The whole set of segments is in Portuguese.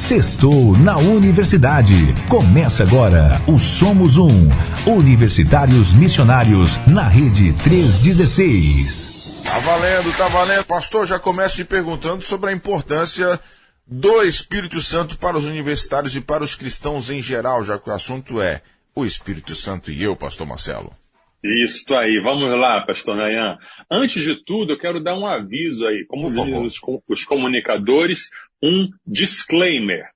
Sextou na Universidade. Começa agora o Somos Um. Universitários Missionários na Rede 316. Tá valendo, tá valendo. Pastor, já começo te perguntando sobre a importância do Espírito Santo para os universitários e para os cristãos em geral, já que o assunto é o Espírito Santo e eu, pastor Marcelo. Isso aí, vamos lá, pastor Nayan. Antes de tudo, eu quero dar um aviso aí, como dizem os comunicadores, um disclaimer,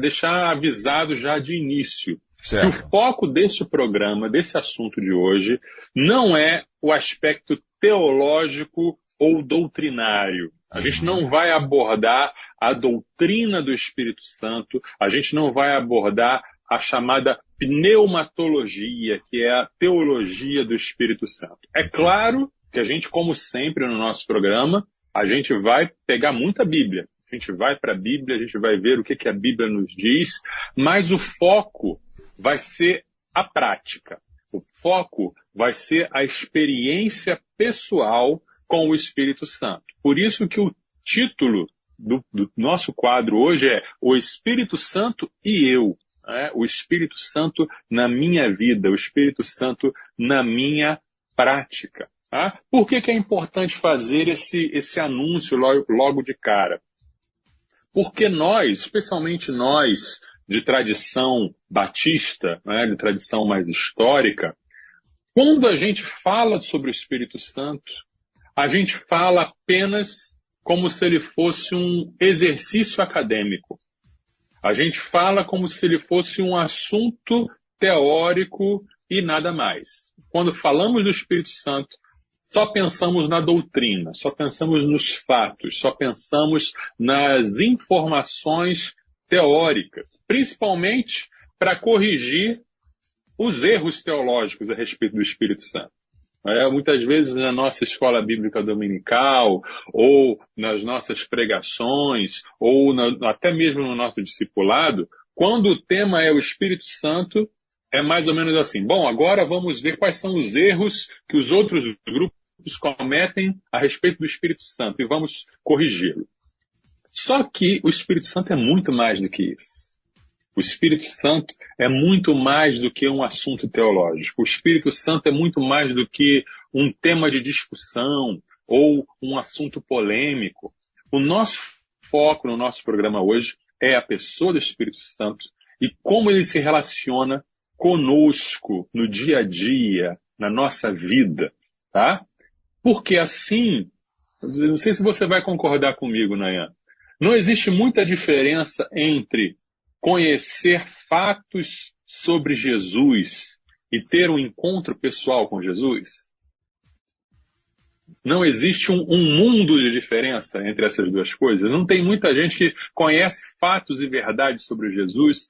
deixar avisado já de início. Certo. Que o foco deste programa, desse assunto de hoje, não é o aspecto teológico ou doutrinário. A gente não vai abordar a doutrina do Espírito Santo, a gente não vai abordar a chamada pneumatologia, que é a teologia do Espírito Santo. É claro que a gente, como sempre no nosso programa, a gente vai pegar muita Bíblia. A gente vai para a Bíblia, a gente vai ver o que a Bíblia nos diz, mas o foco vai ser a prática. O foco vai ser a experiência pessoal com o Espírito Santo. Por isso que o título do nosso quadro hoje é O Espírito Santo e Eu. O Espírito Santo na minha vida, o Espírito Santo na minha prática. Tá? Por que é importante fazer esse anúncio logo de cara? Porque nós, especialmente nós de tradição batista, de tradição mais histórica, quando a gente fala sobre o Espírito Santo, a gente fala apenas como se ele fosse um exercício acadêmico. A gente fala como se ele fosse um assunto teórico e nada mais. Quando falamos do Espírito Santo, só pensamos na doutrina, só pensamos nos fatos, só pensamos nas informações teóricas, principalmente para corrigir os erros teológicos a respeito do Espírito Santo. Muitas vezes na nossa escola bíblica dominical, ou nas nossas pregações, ou até mesmo no nosso discipulado, quando o tema é o Espírito Santo, é mais ou menos assim. Bom, agora vamos ver quais são os erros que os outros grupos cometem a respeito do Espírito Santo e vamos corrigi-lo. Só que o Espírito Santo é muito mais do que isso. O Espírito Santo é muito mais do que um assunto teológico. O Espírito Santo é muito mais do que um tema de discussão ou um assunto polêmico. O nosso foco no nosso programa hoje é a pessoa do Espírito Santo e como ele se relaciona conosco no dia a dia, na nossa vida, tá? Porque assim, não sei se você vai concordar comigo, Nayan, não existe muita diferença entre conhecer fatos sobre Jesus e ter um encontro pessoal com Jesus? Não existe um mundo de diferença entre essas duas coisas. Não tem muita gente que conhece fatos e verdades sobre Jesus,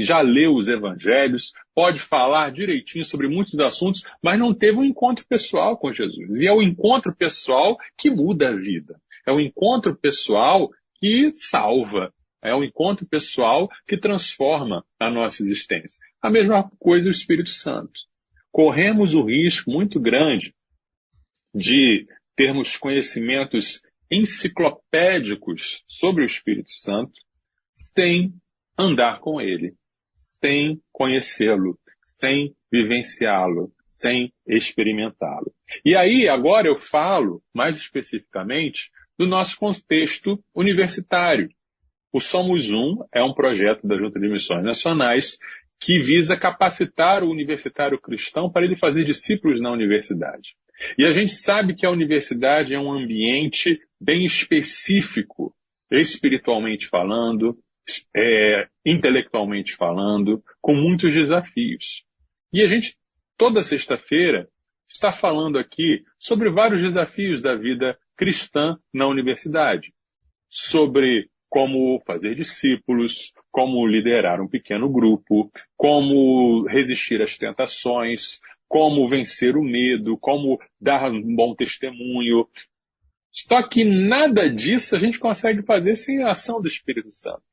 já leu os evangelhos, pode falar direitinho sobre muitos assuntos, mas não teve um encontro pessoal com Jesus. E é o encontro pessoal que muda a vida. É o encontro pessoal que salva. É o encontro pessoal que transforma a nossa existência. A mesma coisa o Espírito Santo. Corremos o risco muito grande de termos conhecimentos enciclopédicos sobre o Espírito Santo sem andar com ele, sem conhecê-lo, sem vivenciá-lo, sem experimentá-lo. E aí, agora eu falo mais especificamente do nosso contexto universitário. O Somos Um é um projeto da Junta de Missões Nacionais que visa capacitar o universitário cristão para ele fazer discípulos na universidade. E a gente sabe que a universidade é um ambiente bem específico, espiritualmente falando, intelectualmente falando, com muitos desafios. E a gente, toda sexta-feira, está falando aqui sobre vários desafios da vida cristã na universidade. Sobre como fazer discípulos, como liderar um pequeno grupo, como resistir às tentações, como vencer o medo, como dar um bom testemunho. Só que nada disso a gente consegue fazer sem a ação do Espírito Santo.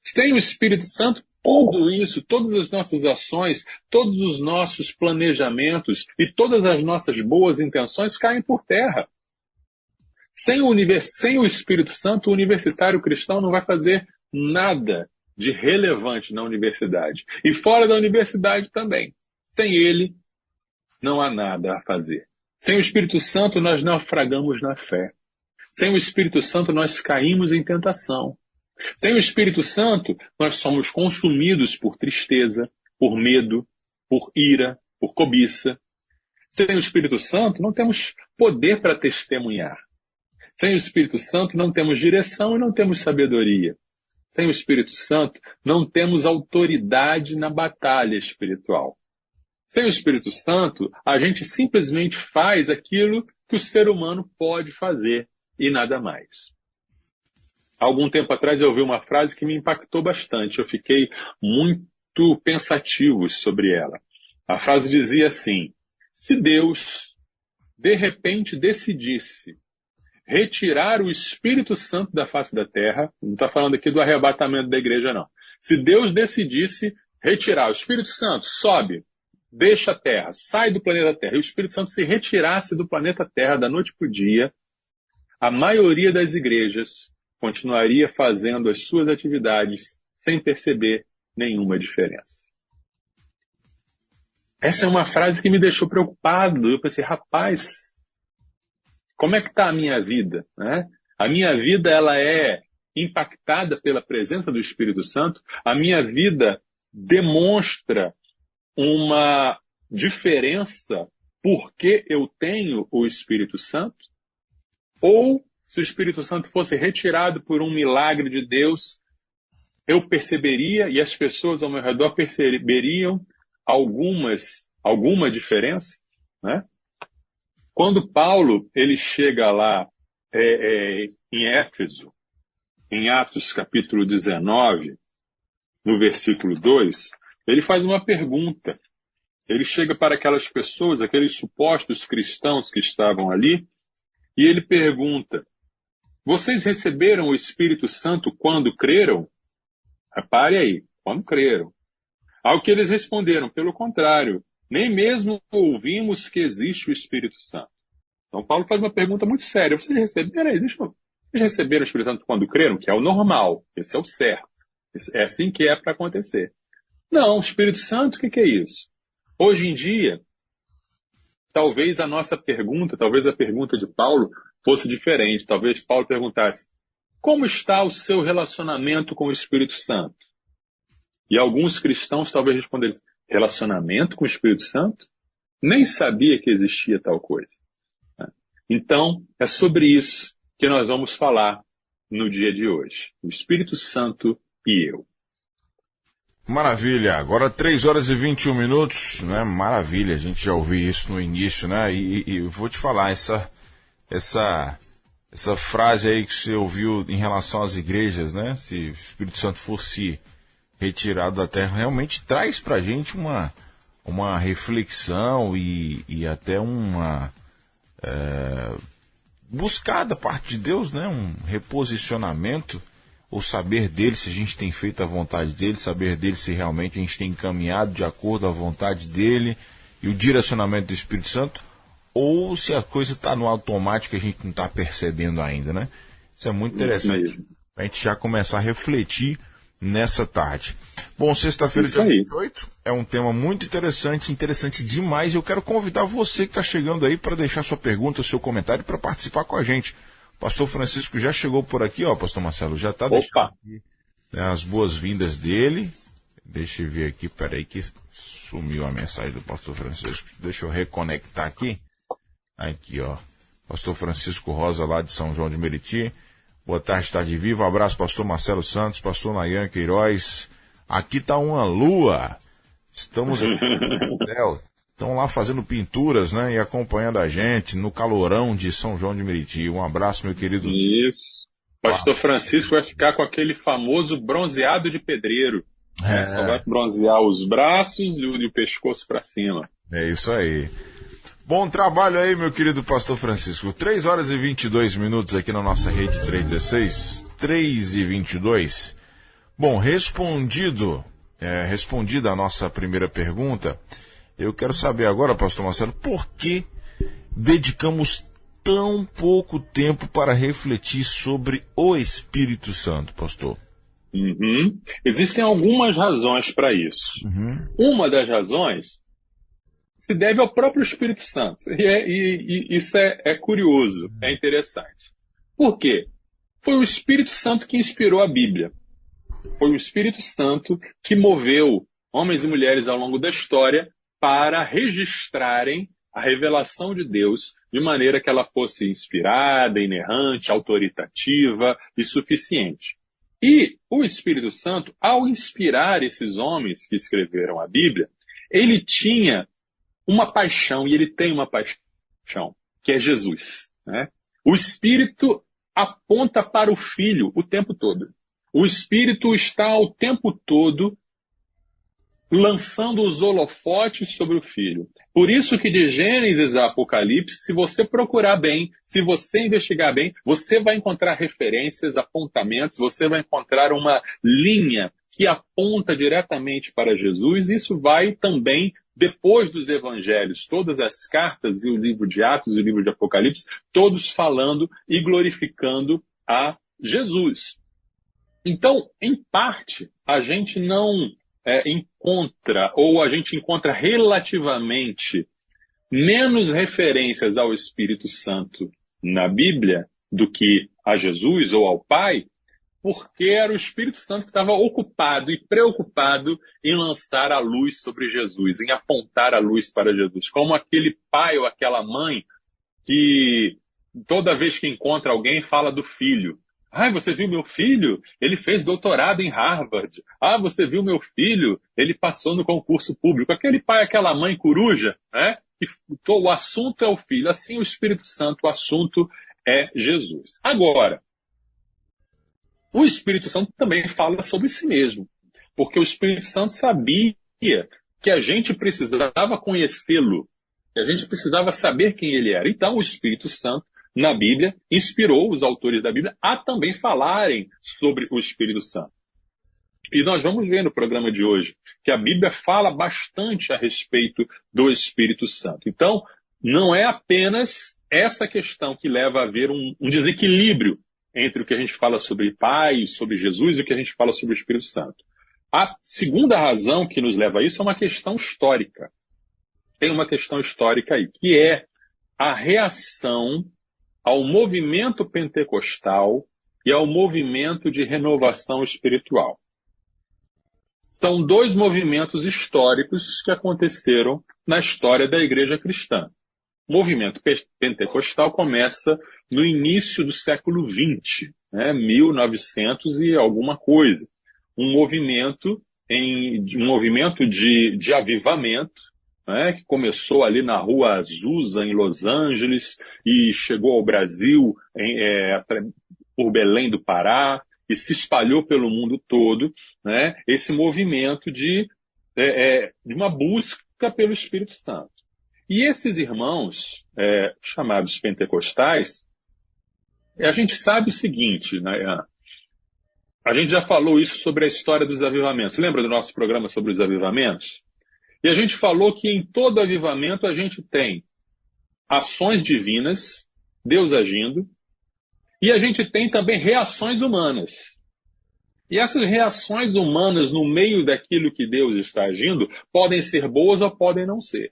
Sem o Espírito Santo, tudo isso, todas as nossas ações, todos os nossos planejamentos e todas as nossas boas intenções caem por terra. Sem o Espírito Santo, o universitário cristão não vai fazer nada de relevante na universidade. E fora da universidade também. Sem ele, não há nada a fazer. Sem o Espírito Santo, nós naufragamos na fé. Sem o Espírito Santo, nós caímos em tentação. Sem o Espírito Santo, nós somos consumidos por tristeza, por medo, por ira, por cobiça. Sem o Espírito Santo, não temos poder para testemunhar. Sem o Espírito Santo, não temos direção e não temos sabedoria. Sem o Espírito Santo, não temos autoridade na batalha espiritual. Sem o Espírito Santo, a gente simplesmente faz aquilo que o ser humano pode fazer e nada mais. Há algum tempo atrás eu ouvi uma frase que me impactou bastante. Eu fiquei muito pensativo sobre ela. A frase dizia assim: se Deus, de repente, decidisse retirar o Espírito Santo da face da terra, não está falando aqui do arrebatamento da igreja, não. Se Deus decidisse retirar o Espírito Santo, sobe, deixa a terra, sai do planeta Terra, e o Espírito Santo se retirasse do planeta Terra da noite para o dia, a maioria das igrejas continuaria fazendo as suas atividades sem perceber nenhuma diferença. Essa é uma frase que me deixou preocupado. Eu pensei, rapaz, como é que está a minha vida? Né? A minha vida ela é impactada pela presença do Espírito Santo. A minha vida demonstra uma diferença porque eu tenho o Espírito Santo? Ou, se o Espírito Santo fosse retirado por um milagre de Deus, eu perceberia e as pessoas ao meu redor perceberiam alguma diferença? Né? Quando Paulo ele chega lá em Éfeso, em Atos capítulo 19, no versículo 2, ele faz uma pergunta. Ele chega para aquelas pessoas, aqueles supostos cristãos que estavam ali, e ele pergunta: vocês receberam o Espírito Santo quando creram? Repare aí, quando creram. Ao que eles responderam, pelo contrário, nem mesmo ouvimos que existe o Espírito Santo. Então Paulo faz uma pergunta muito séria. Vocês receberam o Espírito Santo quando creram? Que é o normal, esse é o certo. É assim que é para acontecer. Não, o Espírito Santo, o que é isso? Hoje em dia, talvez a nossa pergunta, talvez a pergunta de Paulo fosse diferente. Talvez Paulo perguntasse: como está o seu relacionamento com o Espírito Santo? E alguns cristãos talvez respondessem: relacionamento com o Espírito Santo? Nem sabia que existia tal coisa. Então, é sobre isso que nós vamos falar no dia de hoje. O Espírito Santo e eu. Maravilha, agora 3 horas e 21 minutos, né? Maravilha, a gente já ouviu isso no início, né? E vou te falar, essa frase aí que você ouviu em relação às igrejas, né? Se o Espírito Santo fosse retirado da terra, realmente traz pra gente uma reflexão e até uma buscar da parte de Deus, né? Um reposicionamento, o saber dele, se a gente tem feito a vontade dele, saber dele se realmente a gente tem caminhado de acordo à vontade dele e o direcionamento do Espírito Santo, ou se a coisa está no automático e a gente não está percebendo ainda, né? Isso é muito interessante. A gente já começar a refletir nessa tarde. Bom, sexta-feira, dia 28, é um tema muito interessante demais. Eu quero convidar você que está chegando aí para deixar sua pergunta, seu comentário, para participar com a gente. O pastor Francisco já chegou por aqui, ó, pastor Marcelo, já está deixando aqui, né, as boas-vindas dele. Deixa eu ver aqui, peraí que sumiu a mensagem do pastor Francisco. Deixa eu reconectar aqui. Aqui, ó, pastor Francisco Rosa, lá de São João de Meriti. Boa tarde, tarde viva. Um abraço, pastor Marcelo Santos, pastor Nayan Queiroz. Aqui tá uma lua. Estamos aqui no céu. Estão lá fazendo pinturas, né? E acompanhando a gente no calorão de São João de Meriti. Um abraço, meu querido. Isso. Pastor Francisco vai ficar com aquele famoso bronzeado de pedreiro. Só vai bronzear os braços e o pescoço para cima. É isso aí. Bom trabalho aí, meu querido pastor Francisco. 3 horas e 22 minutos aqui na nossa rede 316. 3h22. Bom, respondida a nossa primeira pergunta, eu quero saber agora, pastor Marcelo, por que dedicamos tão pouco tempo para refletir sobre o Espírito Santo, pastor? Existem algumas razões para isso. Uma das razões se deve ao próprio Espírito Santo. E isso é curioso, é interessante. Por quê? Foi o Espírito Santo que inspirou a Bíblia. Foi o Espírito Santo que moveu homens e mulheres ao longo da história para registrarem a revelação de Deus de maneira que ela fosse inspirada, inerrante, autoritativa e suficiente. E o Espírito Santo, ao inspirar esses homens que escreveram a Bíblia, ele tinha uma paixão, e ele tem uma paixão, que é Jesus, né? O Espírito aponta para o Filho o tempo todo. O Espírito está o tempo todo lançando os holofotes sobre o Filho. Por isso que de Gênesis a Apocalipse, se você procurar bem, se você investigar bem, você vai encontrar referências, apontamentos, você vai encontrar uma linha que aponta diretamente para Jesus. Isso vai também, depois dos evangelhos, todas as cartas e o livro de Atos e o livro de Apocalipse, todos falando e glorificando a Jesus. Então, em parte, a gente não encontra, ou a gente encontra relativamente menos referências ao Espírito Santo na Bíblia do que a Jesus ou ao Pai, porque era o Espírito Santo que estava ocupado e preocupado em lançar a luz sobre Jesus, em apontar a luz para Jesus, como aquele pai ou aquela mãe que toda vez que encontra alguém fala do filho. Ah, você viu meu filho? Ele fez doutorado em Harvard. Ah, você viu meu filho? Ele passou no concurso público. Aquele pai, aquela mãe coruja, né? O assunto é o filho. Assim o Espírito Santo, o assunto é Jesus. Agora, o Espírito Santo também fala sobre si mesmo. Porque o Espírito Santo sabia que a gente precisava conhecê-lo. Que a gente precisava saber quem ele era. Então o Espírito Santo, na Bíblia, inspirou os autores da Bíblia a também falarem sobre o Espírito Santo. E nós vamos ver no programa de hoje que a Bíblia fala bastante a respeito do Espírito Santo. Então, não é apenas essa questão que leva a haver um desequilíbrio entre o que a gente fala sobre Pai, sobre Jesus e o que a gente fala sobre o Espírito Santo. A segunda razão que nos leva a isso é uma questão histórica. Tem uma questão histórica aí, que é a reação ao movimento pentecostal e ao movimento de renovação espiritual. São dois movimentos históricos que aconteceram na história da igreja cristã. O movimento pentecostal começa no início do século XX, 1900 e alguma coisa. Um movimento de avivamento, que começou ali na Rua Azusa, em Los Angeles, e chegou ao Brasil por Belém do Pará, e se espalhou pelo mundo todo, esse movimento de uma busca pelo Espírito Santo. E esses irmãos, chamados pentecostais, a gente sabe o seguinte, a gente já falou isso sobre a história dos avivamentos. Lembra do nosso programa sobre os avivamentos? E a gente falou que em todo avivamento a gente tem ações divinas, Deus agindo, e a gente tem também reações humanas. E essas reações humanas no meio daquilo que Deus está agindo podem ser boas ou podem não ser.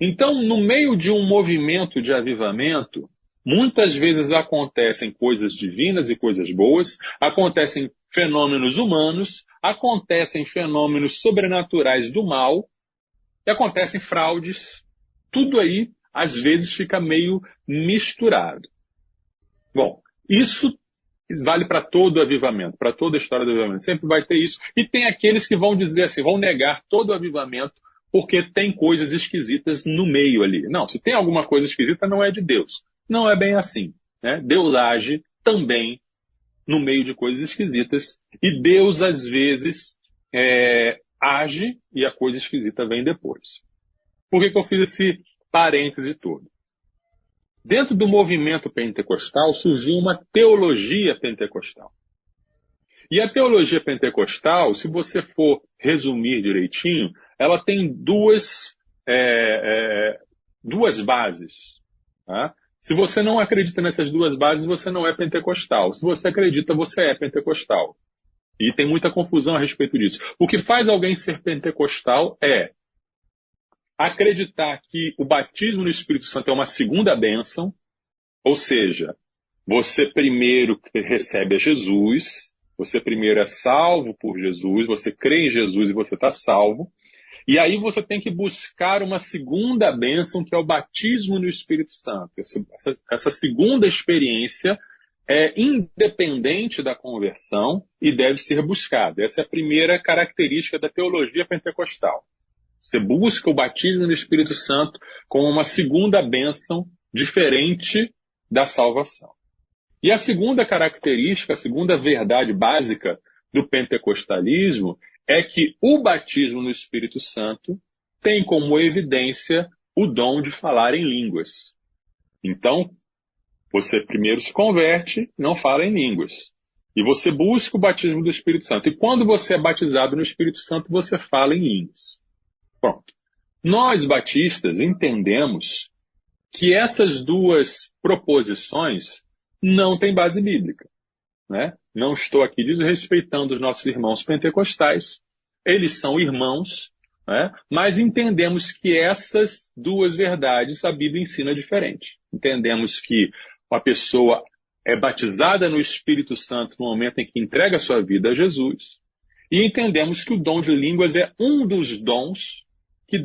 Então, no meio de um movimento de avivamento, muitas vezes acontecem coisas divinas e coisas boas, acontecem fenômenos humanos, acontecem fenômenos sobrenaturais do mal, e acontecem fraudes. Tudo aí, às vezes, fica meio misturado. Bom, isso vale para todo o avivamento, para toda a história do avivamento. Sempre vai ter isso. E tem aqueles que vão dizer assim, vão negar todo o avivamento porque tem coisas esquisitas no meio ali. Não, se tem alguma coisa esquisita, não é de Deus. Não é bem assim. Deus age também no meio de coisas esquisitas. E Deus, às vezes, age e a coisa esquisita vem depois. Por que eu fiz esse parêntese todo? Dentro do movimento pentecostal surgiu uma teologia pentecostal. E a teologia pentecostal, se você for resumir direitinho, ela tem duas bases. Tá? Se você não acredita nessas duas bases, você não é pentecostal. Se você acredita, você é pentecostal. E tem muita confusão a respeito disso. O que faz alguém ser pentecostal é acreditar que o batismo no Espírito Santo é uma segunda bênção, ou seja, você primeiro recebe a Jesus, você primeiro é salvo por Jesus, você crê em Jesus e você está salvo, e aí você tem que buscar uma segunda bênção, que é o batismo no Espírito Santo. Essa segunda experiência é independente da conversão e deve ser buscada. Essa é a primeira característica da teologia pentecostal. Você busca o batismo no Espírito Santo como uma segunda bênção diferente da salvação. E a segunda característica, a segunda verdade básica do pentecostalismo é que o batismo no Espírito Santo tem como evidência o dom de falar em línguas. Então, você primeiro se converte, não fala em línguas. E você busca o batismo do Espírito Santo. E quando você é batizado no Espírito Santo, você fala em línguas. Pronto. Nós, batistas, entendemos que essas duas proposições não têm base bíblica, né? Não estou aqui desrespeitando os nossos irmãos pentecostais. Eles são irmãos, né? Mas entendemos que essas duas verdades a Bíblia ensina diferente. Entendemos que a pessoa é batizada no Espírito Santo no momento em que entrega a sua vida a Jesus. E entendemos que o dom de línguas é um dos dons que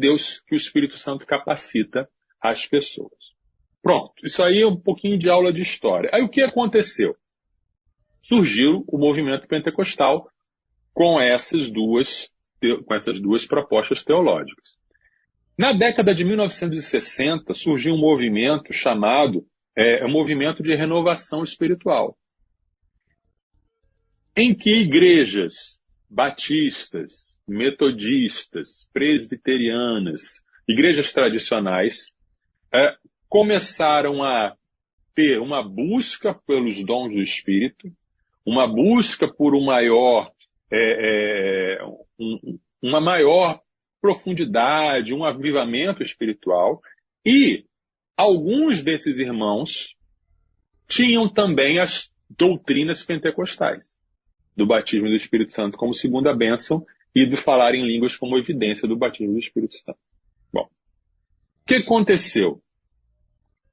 o Espírito Santo capacita as pessoas. Pronto, isso aí é um pouquinho de aula de história. Aí o que aconteceu? Surgiu o movimento pentecostal com essas duas propostas teológicas. Na década de 1960, surgiu um movimento chamado movimento de renovação espiritual, em que igrejas batistas, metodistas, presbiterianas, igrejas tradicionais, começaram a ter uma busca pelos dons do Espírito, uma busca por uma maior profundidade, um avivamento espiritual, e alguns desses irmãos tinham também as doutrinas pentecostais, do batismo do Espírito Santo como segunda bênção e do falar em línguas como evidência do batismo do Espírito Santo. Bom, o que aconteceu?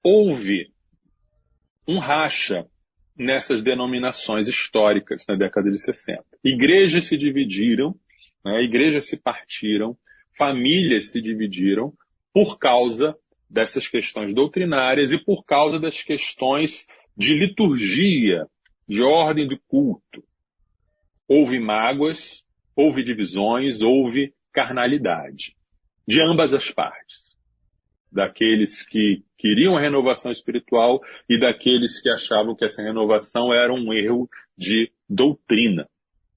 Houve um racha nessas denominações históricas na década de 60. Igrejas se dividiram, né, igrejas se partiram, famílias se dividiram por causa dessas questões doutrinárias e por causa das questões de liturgia, de ordem do culto. Houve mágoas, houve divisões, houve carnalidade, de ambas as partes. Daqueles que queriam a renovação espiritual e daqueles que achavam que essa renovação era um erro de doutrina.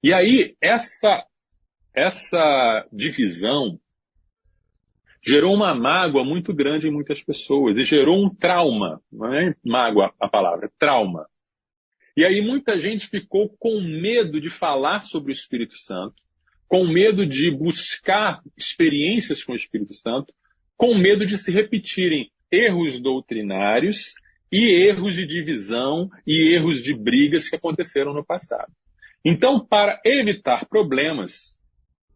E aí, essa divisão gerou uma mágoa muito grande em muitas pessoas e gerou um trauma, não é mágoa a palavra, trauma. E aí muita gente ficou com medo de falar sobre o Espírito Santo, com medo de buscar experiências com o Espírito Santo, com medo de se repetirem erros doutrinários e erros de divisão e erros de brigas que aconteceram no passado. Então, para evitar problemas,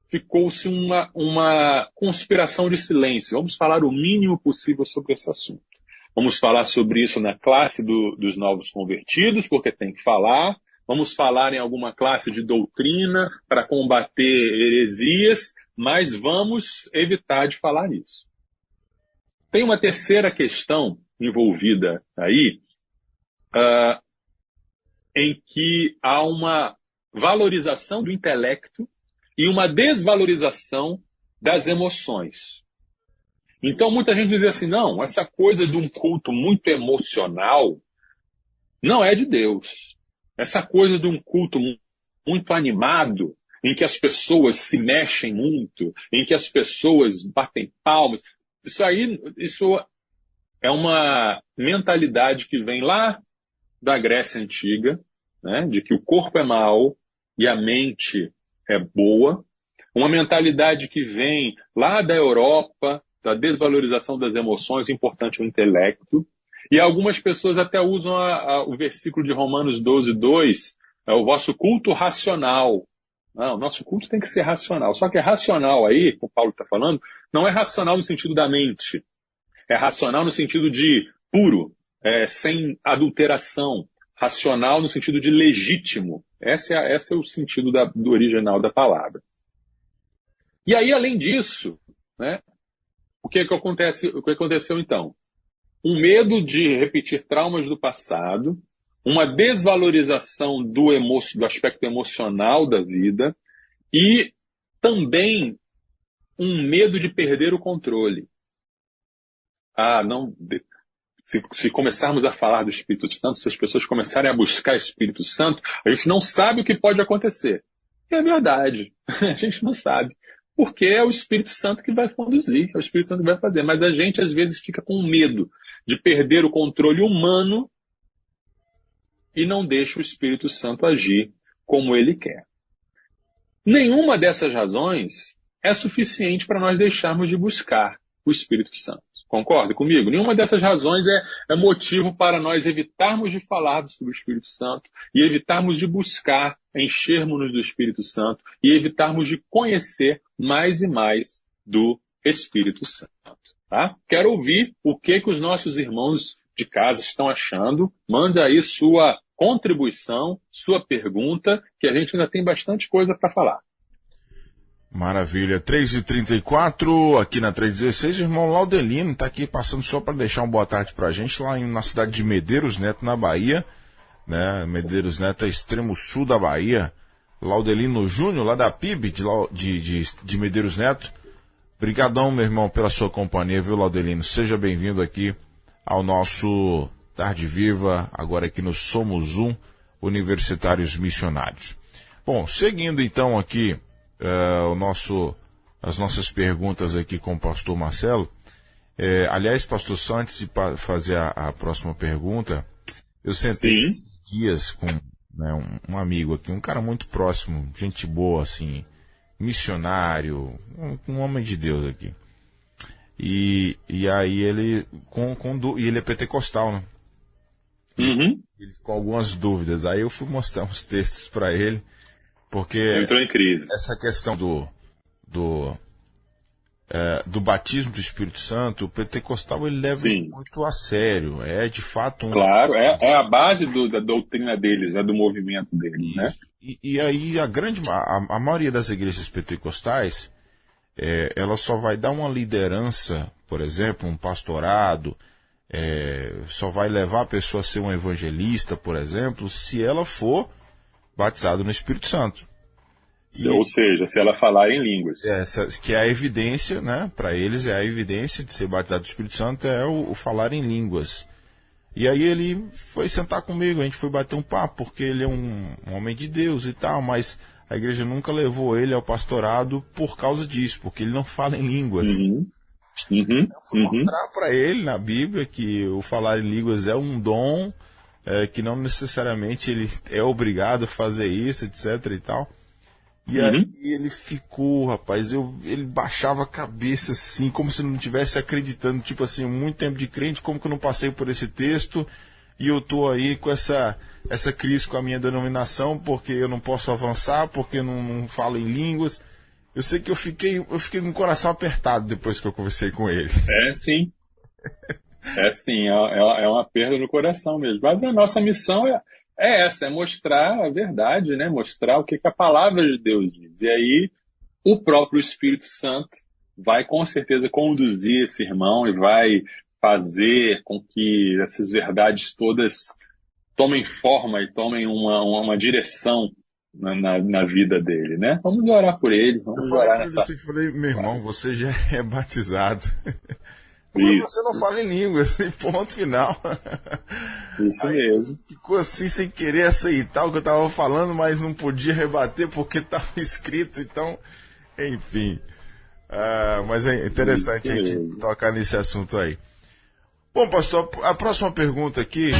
ficou-se uma conspiração de silêncio. Vamos falar o mínimo possível sobre esse assunto. Vamos falar sobre isso na classe dos novos convertidos, porque tem que falar. Vamos falar em alguma classe de doutrina para combater heresias, mas vamos evitar de falar nisso. Tem uma terceira questão envolvida aí, em que há uma valorização do intelecto e uma desvalorização das emoções. Então, muita gente diz assim, não, essa coisa de um culto muito emocional não é de Deus. Essa coisa de um culto muito animado, em que as pessoas se mexem muito, em que as pessoas batem palmas, isso é uma mentalidade que vem lá da Grécia Antiga, né, de que o corpo é mau e a mente é boa. Uma mentalidade que vem lá da Europa, da desvalorização das emoções, importante o intelecto. E algumas pessoas até usam o versículo de Romanos 12:2, o vosso culto racional, Não, o nosso culto tem que ser racional. Só que é racional aí, como o Paulo está falando, não é racional no sentido da mente. É racional no sentido de puro, sem adulteração. Racional no sentido de legítimo. Esse é o sentido do original da palavra. E aí, além disso, né, o que aconteceu então? Um medo de repetir traumas do passado, uma desvalorização do aspecto emocional da vida e também um medo de perder o controle. Se começarmos a falar do Espírito Santo, se as pessoas começarem a buscar Espírito Santo, a gente não sabe o que pode acontecer. E é verdade, a gente não sabe. Porque é o Espírito Santo que vai conduzir, é o Espírito Santo que vai fazer. Mas a gente, às vezes, fica com medo de perder o controle humano e não deixa o Espírito Santo agir como ele quer. Nenhuma dessas razões é suficiente para nós deixarmos de buscar o Espírito Santo. Concorda comigo? Nenhuma dessas razões é motivo para nós evitarmos de falar sobre o Espírito Santo e evitarmos de buscar enchermos-nos do Espírito Santo e evitarmos de conhecer mais e mais do Espírito Santo. Tá? Quero ouvir o que os nossos irmãos de casa estão achando. Manda aí sua contribuição, sua pergunta, que a gente ainda tem bastante coisa para falar. Maravilha, 3h34, aqui na 316, o irmão Laudelino está aqui passando só para deixar uma boa tarde para a gente, lá na cidade de Medeiros Neto, na Bahia, né? Medeiros Neto é extremo sul da Bahia. Laudelino Júnior, lá da PIB de Medeiros Neto. Brigadão, meu irmão, pela sua companhia, viu, Laudelino? Seja bem-vindo aqui ao nosso Tarde Viva, agora aqui no Somos Um, Universitários Missionários. Bom, seguindo então aqui as nossas perguntas aqui com o pastor Marcelo. Aliás, pastor, só antes de fazer a próxima pergunta, eu sentei esses dias com, né, um amigo aqui, um cara muito próximo, gente boa, assim, missionário, um homem de Deus aqui. E aí ele, e ele é pentecostal, né? Uhum. Ele, com algumas dúvidas. Aí eu fui mostrar uns textos para ele, porque entrou em crise. Essa questão do batismo do Espírito Santo, o pentecostal ele leva muito a sério. É de fato Claro, é a base da doutrina deles, né, do movimento deles, né? E aí a maioria das igrejas pentecostais, ela só vai dar uma liderança, por exemplo, um pastorado, só vai levar a pessoa a ser um evangelista, por exemplo, se ela for batizado no Espírito Santo. Ou seja, se ela falar em línguas. Que é a evidência, né? Para eles é a evidência de ser batizado no Espírito Santo é o falar em línguas. E aí ele foi sentar comigo, a gente foi bater um papo, porque ele é um homem de Deus e tal, mas a igreja nunca levou ele ao pastorado por causa disso, porque ele não fala em línguas. Eu fui mostrar para ele na Bíblia que o falar em línguas é um dom, que não necessariamente ele é obrigado a fazer isso, etc e tal. E aí ele ficou, rapaz, ele baixava a cabeça assim, como se não estivesse acreditando, tipo assim, muito tempo de crente, como que eu não passei por esse texto, e eu tô aí com essa crise com a minha denominação, porque eu não posso avançar, porque eu não falo em línguas. Eu sei que eu fiquei com o coração apertado depois que eu conversei com ele. Sim. É uma perda no coração mesmo. Mas a nossa missão é essa, é mostrar a verdade, né? Mostrar o que a palavra de Deus diz. E aí, o próprio Espírito Santo vai com certeza conduzir esse irmão e vai fazer com que essas verdades todas tomem forma e tomem uma direção na vida dele, né? Vamos orar por ele, vamos orar nessa... Eu falei, meu irmão, você já é batizado. Mas você não fala em línguas, e ponto final. Isso aí mesmo. Ficou assim sem querer aceitar o que eu estava falando, mas não podia rebater porque estava escrito, então, enfim. Mas é interessante a gente tocar nesse assunto aí. Bom, pastor, a próxima pergunta aqui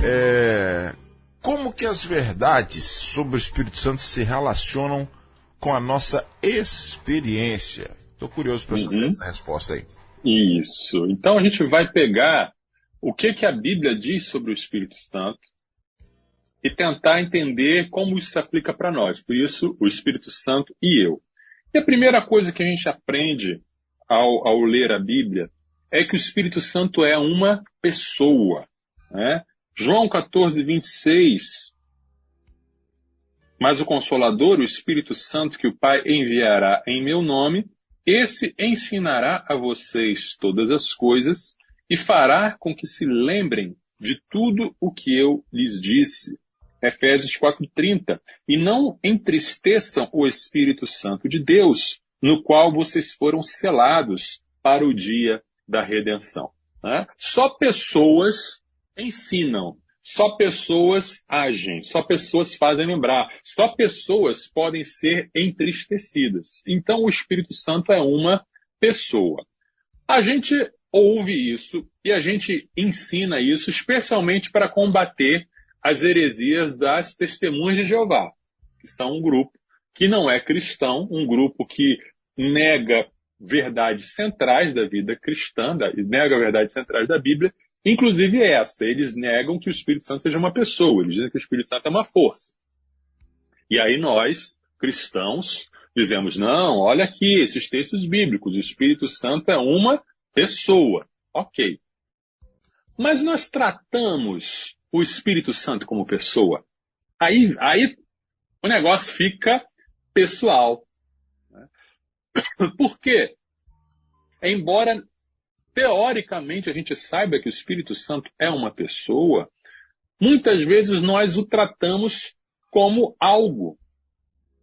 é: como que as verdades sobre o Espírito Santo se relacionam com a nossa experiência? Estou curioso para saber essa resposta aí. Isso. Então a gente vai pegar o que a Bíblia diz sobre o Espírito Santo e tentar entender como isso se aplica para nós. Por isso, o Espírito Santo e eu. E a primeira coisa que a gente aprende ao ler a Bíblia é que o Espírito Santo é uma pessoa, né? João 14, 26. Mas o Consolador, o Espírito Santo, que o Pai enviará em meu nome, esse ensinará a vocês todas as coisas e fará com que se lembrem de tudo o que eu lhes disse. Efésios 4:30. E não entristeçam o Espírito Santo de Deus, no qual vocês foram selados para o dia da redenção. Né? Só pessoas ensinam, só pessoas agem, só pessoas fazem lembrar, só pessoas podem ser entristecidas. Então o Espírito Santo é uma pessoa. A gente ouve isso e a gente ensina isso especialmente para combater as heresias das Testemunhas de Jeová, que são um grupo que não é cristão, um grupo que nega verdades centrais da vida cristã, nega verdades centrais da Bíblia, inclusive essa. Eles negam que o Espírito Santo seja uma pessoa, eles dizem que o Espírito Santo é uma força. E aí nós, cristãos, dizemos, não, olha aqui, esses textos bíblicos, o Espírito Santo é uma pessoa. Ok. Mas nós tratamos o Espírito Santo como pessoa. Aí o negócio fica pessoal. Por quê? Embora teoricamente a gente saiba que o Espírito Santo é uma pessoa, muitas vezes nós o tratamos como algo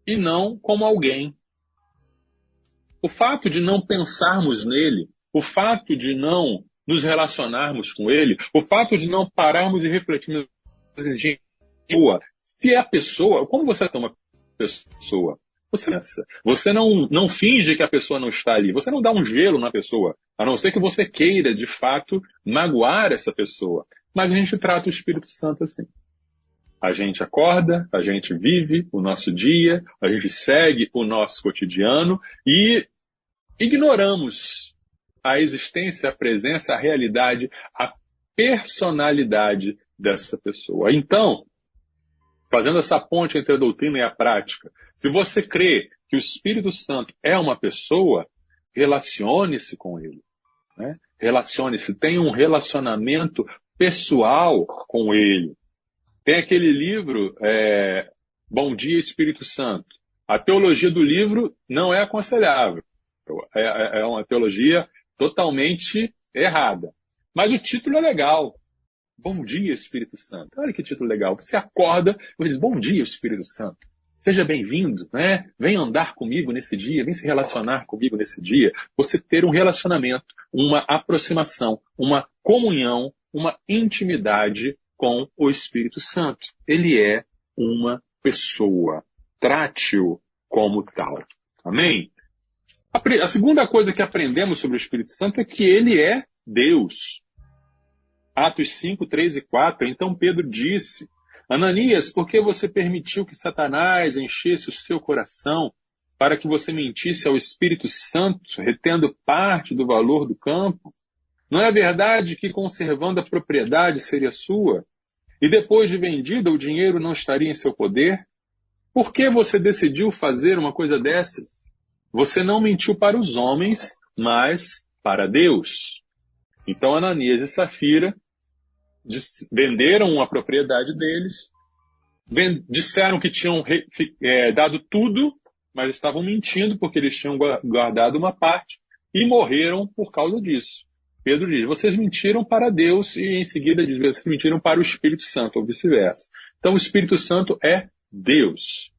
e não como alguém. O fato de não pensarmos nele, o fato de não nos relacionarmos com ele, o fato de não pararmos e refletirmos, se é a pessoa, como você é uma pessoa? Você não finge que a pessoa não está ali. Você não dá um gelo na pessoa, a não ser que você queira, de fato, magoar essa pessoa. Mas a gente trata o Espírito Santo assim. A gente acorda, a gente vive o nosso dia, a gente segue o nosso cotidiano e ignoramos a existência, a presença, a realidade, a personalidade dessa pessoa. Então, fazendo essa ponte entre a doutrina e a prática, se você crê que o Espírito Santo é uma pessoa, relacione-se com ele. Né? Relacione-se, tenha um relacionamento pessoal com ele. Tem aquele livro, Bom Dia, Espírito Santo. A teologia do livro não é aconselhável. É uma teologia totalmente errada. Mas o título é legal. Bom dia, Espírito Santo. Olha que título legal. Você acorda e diz, bom dia, Espírito Santo. Seja bem-vindo, né? Vem andar comigo nesse dia, vem se relacionar comigo nesse dia. Você ter um relacionamento, uma aproximação, uma comunhão, uma intimidade com o Espírito Santo. Ele é uma pessoa. Trate-o como tal. Amém? A segunda coisa que aprendemos sobre o Espírito Santo é que ele é Deus. Atos 5, 3 e 4. Então Pedro disse, Ananias, por que você permitiu que Satanás enchesse o seu coração para que você mentisse ao Espírito Santo, retendo parte do valor do campo? Não é verdade que conservando a propriedade seria sua? E depois de vendida o dinheiro não estaria em seu poder? Por que você decidiu fazer uma coisa dessas? Você não mentiu para os homens, mas para Deus. Então Ananias e Safira venderam a propriedade deles, disseram que tinham dado tudo, mas estavam mentindo porque eles tinham guardado uma parte e morreram por causa disso. Pedro diz, vocês mentiram para Deus e em seguida diz, vocês mentiram para o Espírito Santo, ou vice-versa. Então o Espírito Santo é Deus.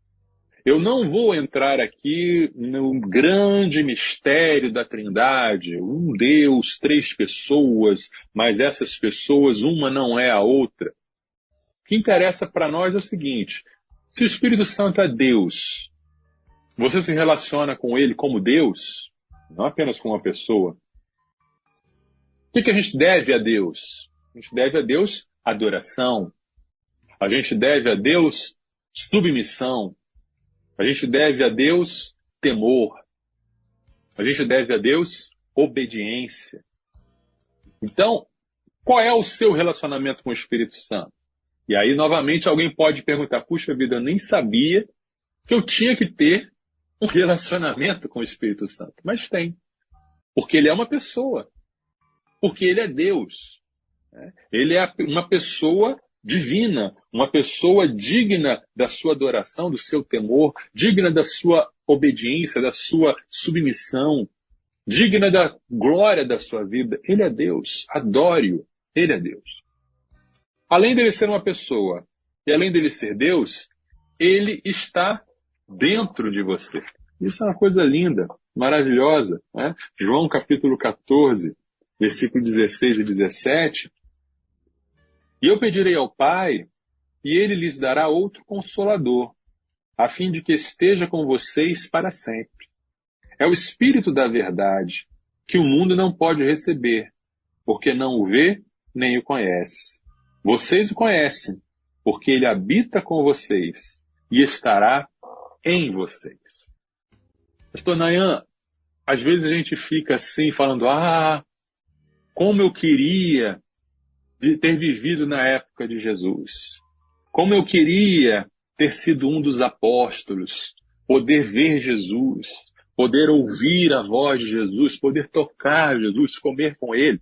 Eu não vou entrar aqui no grande mistério da Trindade, um Deus, três pessoas, mas essas pessoas, uma não é a outra. O que interessa para nós é o seguinte, se o Espírito Santo é Deus, você se relaciona com ele como Deus, não apenas como uma pessoa. O que a gente deve a Deus? A gente deve a Deus adoração, a gente deve a Deus submissão, a gente deve a Deus temor. A gente deve a Deus obediência. Então, qual é o seu relacionamento com o Espírito Santo? E aí, novamente, alguém pode perguntar, puxa vida, eu nem sabia que eu tinha que ter um relacionamento com o Espírito Santo. Mas tem, porque ele é uma pessoa, porque ele é Deus. Ele é uma pessoa divina, uma pessoa digna da sua adoração, do seu temor, digna da sua obediência, da sua submissão, digna da glória da sua vida. Ele é Deus, adore-o, ele é Deus. Além dele ser uma pessoa e além dele ser Deus, ele está dentro de você. Isso é uma coisa linda, maravilhosa, né? João capítulo 14, versículo 16 e 17. E eu pedirei ao Pai, e ele lhes dará outro consolador, a fim de que esteja com vocês para sempre. É o Espírito da verdade, que o mundo não pode receber, porque não o vê nem o conhece. Vocês o conhecem, porque ele habita com vocês e estará em vocês. Pastor Nayan, às vezes a gente fica assim, falando, como eu queria de ter vivido na época de Jesus. Como eu queria ter sido um dos apóstolos, poder ver Jesus, poder ouvir a voz de Jesus, poder tocar Jesus, comer com Ele.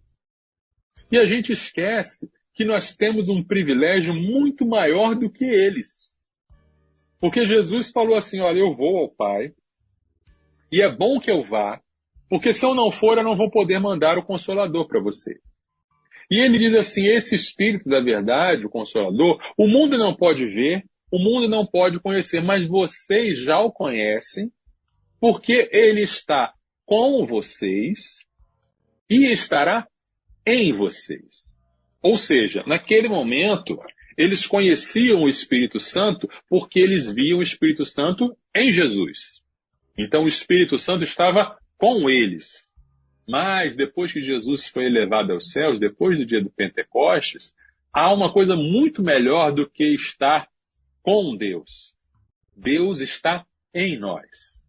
E a gente esquece que nós temos um privilégio muito maior do que eles. Porque Jesus falou assim, olha, eu vou ao Pai, e é bom que eu vá, porque se eu não for, eu não vou poder mandar o Consolador para vocês. E ele diz assim, esse Espírito da verdade, o Consolador, o mundo não pode ver, o mundo não pode conhecer, mas vocês já o conhecem, porque ele está com vocês e estará em vocês. Ou seja, naquele momento, eles conheciam o Espírito Santo porque eles viam o Espírito Santo em Jesus. Então o Espírito Santo estava com eles. Mas depois que Jesus foi elevado aos céus, depois do dia do Pentecostes, há uma coisa muito melhor do que estar com Deus. Deus está em nós.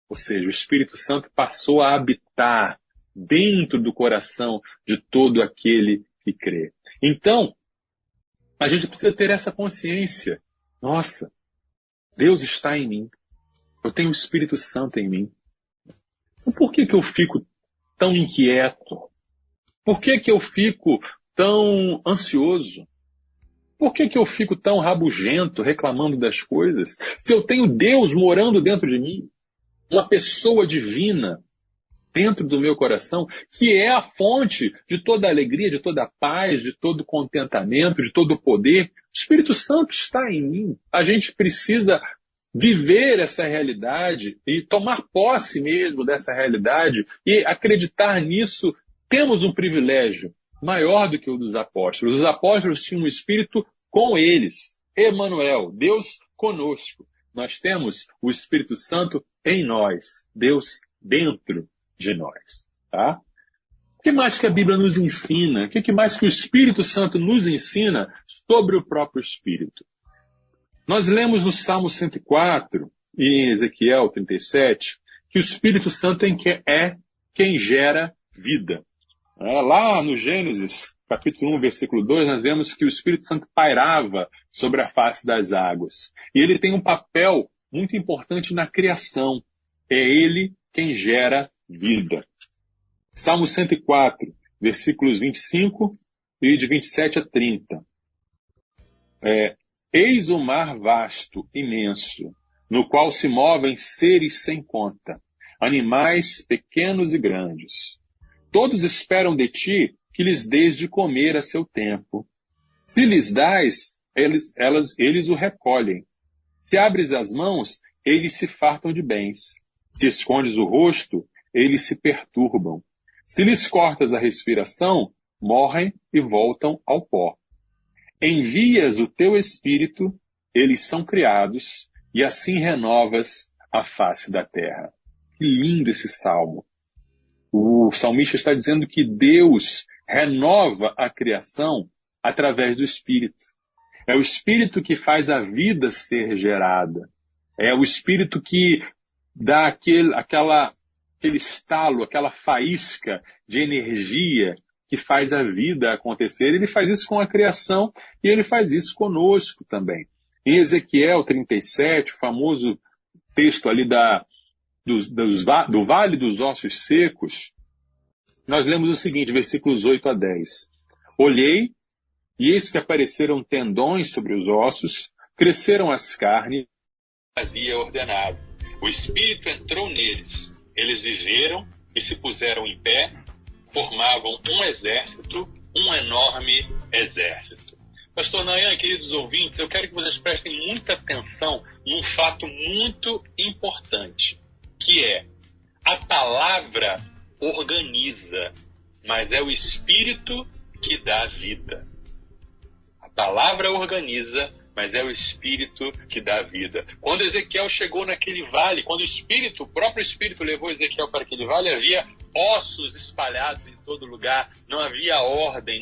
Ou seja, o Espírito Santo passou a habitar dentro do coração de todo aquele que crê. Então, a gente precisa ter essa consciência. Nossa, Deus está em mim. Eu tenho o Espírito Santo em mim. Então, por que eu fico tão inquieto? Por que eu fico tão ansioso? Por que eu fico tão rabugento, reclamando das coisas? Se eu tenho Deus morando dentro de mim, uma pessoa divina dentro do meu coração, que é a fonte de toda a alegria, de toda a paz, de todo o contentamento, de todo o poder. O Espírito Santo está em mim. A gente precisa viver essa realidade e tomar posse mesmo dessa realidade e acreditar nisso. Temos um privilégio maior do que o dos apóstolos. Os apóstolos tinham um Espírito com eles. Emanuel, Deus conosco. Nós temos o Espírito Santo em nós. Deus dentro de nós. Tá? O que mais que a Bíblia nos ensina? O que mais que o Espírito Santo nos ensina sobre o próprio Espírito? Nós lemos no Salmo 104 e em Ezequiel 37 que o Espírito Santo é quem gera vida. Lá no Gênesis, capítulo 1, versículo 2, nós vemos que o Espírito Santo pairava sobre a face das águas. E ele tem um papel muito importante na criação. É ele quem gera vida. Salmo 104, versículos 25 e de 27 a 30. Eis o mar vasto, imenso, no qual se movem seres sem conta, animais pequenos e grandes. Todos esperam de ti que lhes dês de comer a seu tempo. Se lhes dás, eles o recolhem. Se abres as mãos, eles se fartam de bens. Se escondes o rosto, eles se perturbam. Se lhes cortas a respiração, morrem e voltam ao pó. Envias o teu Espírito, eles são criados, e assim renovas a face da terra. Que lindo esse salmo. O salmista está dizendo que Deus renova a criação através do Espírito. É o Espírito que faz a vida ser gerada. É o Espírito que dá aquele estalo, aquela faísca de energia que faz a vida acontecer. Ele faz isso com a criação e ele faz isso conosco também. Em Ezequiel 37, o famoso texto ali do Vale dos Ossos Secos, nós lemos o seguinte, versículos 8 a 10. Olhei, e eis que apareceram tendões sobre os ossos, cresceram as carnes, havia ordenado. O Espírito entrou neles, eles viveram e se puseram em pé, formavam um exército, um enorme exército. Pastor Nayan, queridos ouvintes, eu quero que vocês prestem muita atenção num fato muito importante, que é a palavra organiza, mas é o Espírito que dá vida. A palavra organiza, mas é o Espírito que dá vida. Quando Ezequiel chegou naquele vale, quando o próprio Espírito levou Ezequiel para aquele vale, havia ossos espalhados em todo lugar, não havia ordem,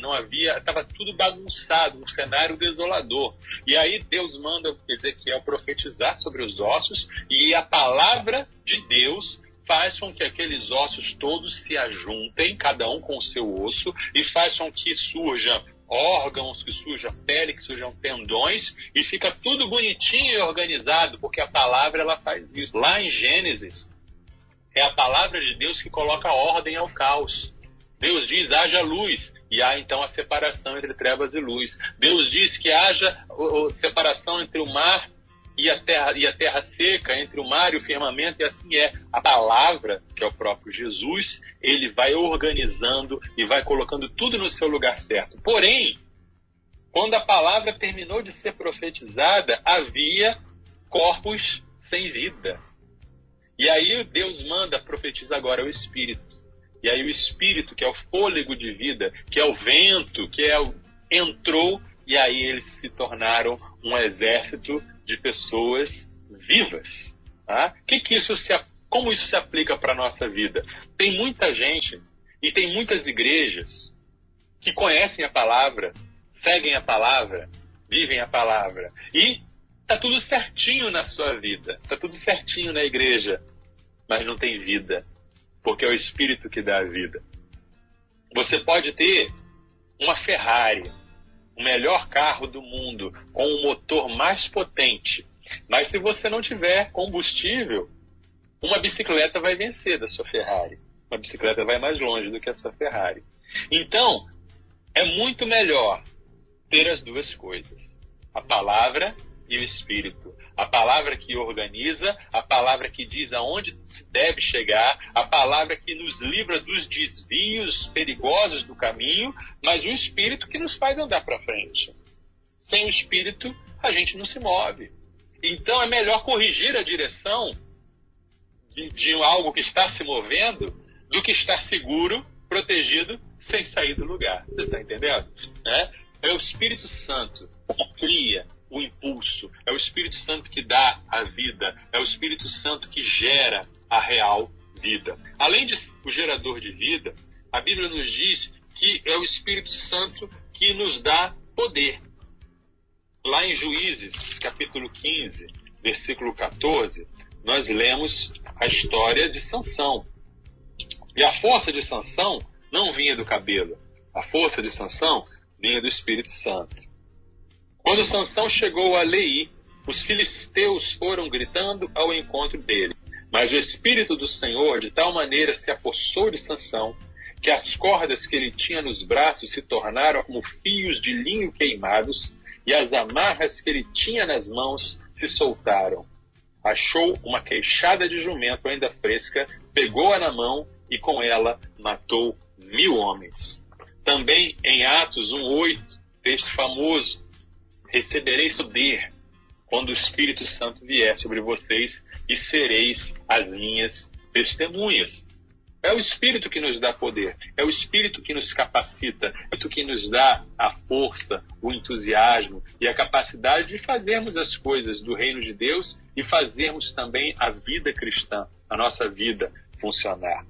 estava tudo bagunçado, um cenário desolador. E aí Deus manda Ezequiel profetizar sobre os ossos, e a palavra de Deus faz com que aqueles ossos todos se ajuntem, cada um com o seu osso, e faz com que surjam órgãos, que surjam pele, que surjam tendões, e fica tudo bonitinho e organizado, porque a palavra ela faz isso. Lá em Gênesis, é a palavra de Deus que coloca ordem ao caos. Deus diz, haja luz, e há então a separação entre trevas e luz. Deus diz que haja separação entre o mar e a terra seca, entre o mar e o firmamento, e assim é. A palavra, que é o próprio Jesus, ele vai organizando e vai colocando tudo no seu lugar certo. Porém, quando a palavra terminou de ser profetizada, havia corpos sem vida. E aí Deus manda profetizar agora o Espírito. E aí o Espírito, que é o fôlego de vida, que é o vento, entrou, e aí eles se tornaram um exército de pessoas vivas. Tá? Como isso se aplica para a nossa vida? Tem muita gente e tem muitas igrejas que conhecem a palavra, seguem a palavra, vivem a palavra. E está tudo certinho na sua vida, está tudo certinho na igreja, mas não tem vida, porque é o Espírito que dá a vida. Você pode ter uma Ferrari, o melhor carro do mundo, com o motor mais potente. Mas se você não tiver combustível, uma bicicleta vai vencer da sua Ferrari. Uma bicicleta vai mais longe do que a sua Ferrari. Então, é muito melhor ter as duas coisas. A palavra e o Espírito. A palavra que organiza, a palavra que diz aonde se deve chegar, a palavra que nos livra dos desvios perigosos do caminho, mas o Espírito que nos faz andar para frente. Sem o Espírito, a gente não se move. Então é melhor corrigir a direção de algo que está se movendo do que estar seguro, protegido, sem sair do lugar. Você está entendendo? É o Espírito Santo que cria o impulso, é o Espírito Santo que dá a vida, é o Espírito Santo que gera a real vida. Além de o gerador de vida, a Bíblia nos diz que é o Espírito Santo que nos dá poder. Lá em Juízes, capítulo 15, versículo 14, nós lemos a história de Sansão. E a força de Sansão não vinha do cabelo, a força de Sansão vinha do Espírito Santo. Quando Sansão chegou a Leí, os filisteus foram gritando ao encontro dele. Mas o Espírito do Senhor de tal maneira se apossou de Sansão, que as cordas que ele tinha nos braços se tornaram como fios de linho queimados, e as amarras que ele tinha nas mãos se soltaram. Achou uma queixada de jumento ainda fresca, pegou-a na mão e com ela matou 1000 homens. Também em Atos 1:8, texto famoso, recebereis poder quando o Espírito Santo vier sobre vocês e sereis as minhas testemunhas. É o Espírito que nos dá poder, é o Espírito que nos capacita, é o Espírito que nos dá a força, o entusiasmo e a capacidade de fazermos as coisas do reino de Deus e fazermos também a vida cristã, a nossa vida funcionar.